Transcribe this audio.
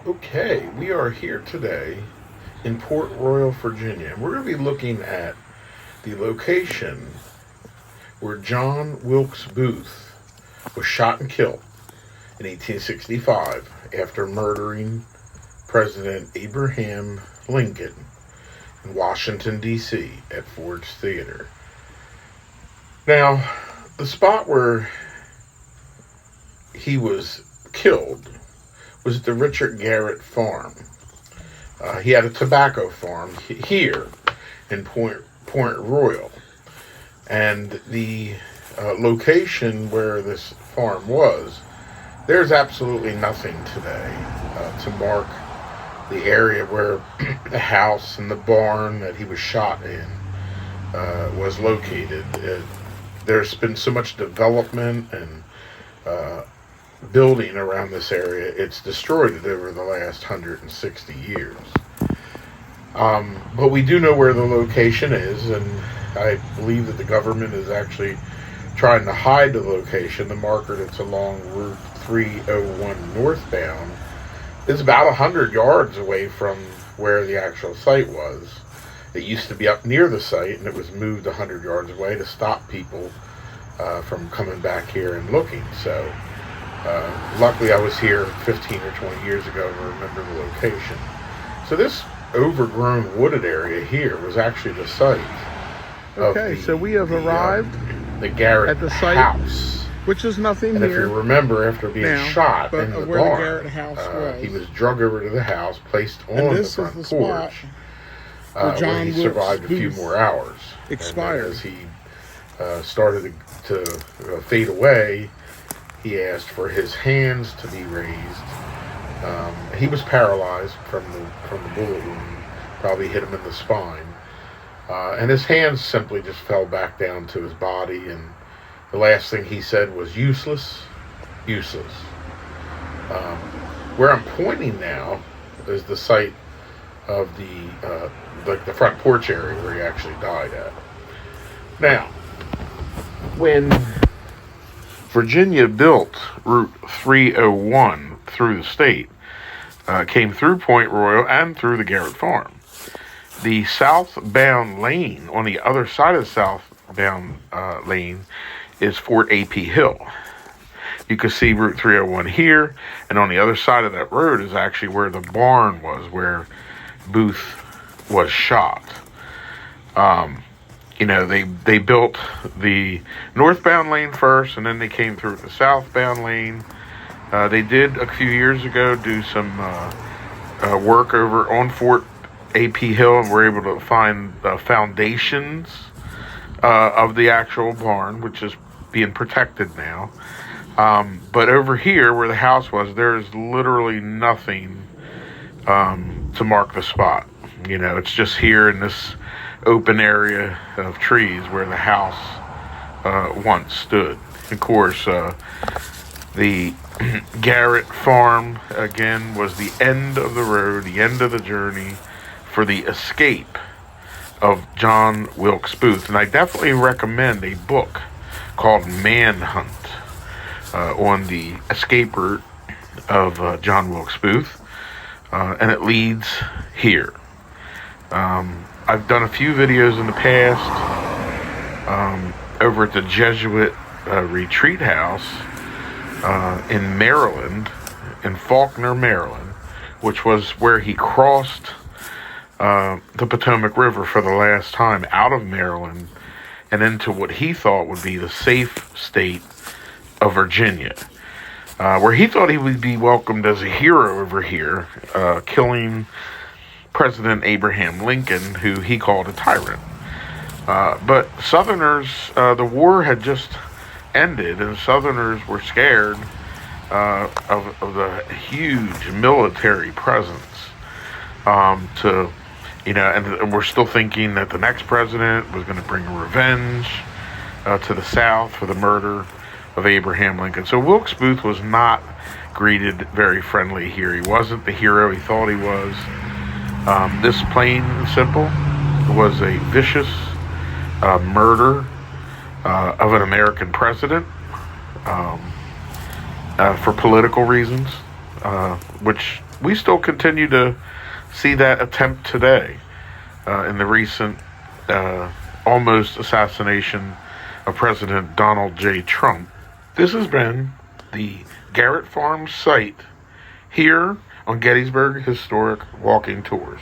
Okay, we are here today in Port Royal, Virginia. We're going to be looking at the location where John Wilkes Booth was shot and killed in 1865 after murdering President Abraham Lincoln in Washington, D.C. at Ford's Theater. Now, the spot where he was killed was at the Richard Garrett farm. He had a tobacco farm here in Point Royal. And the location where this farm was, there's absolutely nothing today to mark the area where the house and the barn that he was shot in was located. There's been so much development and building around this area, it's destroyed it over the last 160 years. But we do know where the location is, and I believe that the government is actually trying to hide the location. The marker that's along Route 301 northbound is about 100 yards away from where the actual site was. It used to be up near the site, and it was moved 100 yards away to stop people from coming back here and looking. So luckily I was here 15 or 20 years ago to remember the location. So this overgrown wooded area here was actually the site of so we have arrived the Garrett at the site, house, which is nothing and here. if you remember, after being shot in the where barn, the Garrett house was. he was drug over to the house, placed on And the this front is the porch, spot where where he John survived a Wilkes few Booth more hours. expired. And then as he started to fade away, he asked for his hands to be raised. He was paralyzed from the bullet wound, probably hit him in the spine. And his hands simply just fell back down to his body, and the last thing he said was useless, useless. Where I'm pointing now is the site of the front porch area where he actually died at. Now, when Virginia built Route 301 through the state, came through Point Royal and through the Garrett farm. The southbound lane, on the other side of the southbound lane, is Fort A.P. Hill. You can see Route 301 here, and on the other side of that road is actually where the barn was, where Booth was shot. They built the northbound lane first, and then they came through the southbound lane. They did a few years ago do some work over on Fort A.P. Hill, and were able to find foundations of the actual barn, which is being protected now. But over here, where the house was, there's literally nothing to mark the spot. It's just here in this open area of trees where the house once stood. Of course, the Garrett farm, again, was the end of the road, the end of the journey for the escape of John Wilkes Booth. And I definitely recommend a book called Manhunt on the escape route of John Wilkes Booth. And it leads here. I've done a few videos in the past over at the Jesuit retreat house in Maryland, in Faulkner, Maryland, which was where he crossed the Potomac River for the last time out of Maryland and into what he thought would be the safe state of Virginia, where he thought he would be welcomed as a hero over here, killing President Abraham Lincoln, who he called a tyrant. But Southerners, the war had just ended, and Southerners were scared of the huge military presence. And we're still thinking that the next president was going to bring revenge to the South for the murder of Abraham Lincoln. So Wilkes Booth was not greeted very friendly here. He wasn't the hero he thought he was. This, plain and simple, was a vicious murder of an American president for political reasons, which we still continue to see that attempt today in the recent almost assassination of President Donald J. Trump. This has been the Garrett Farms site here on Gettysburg Historic Walking Tours.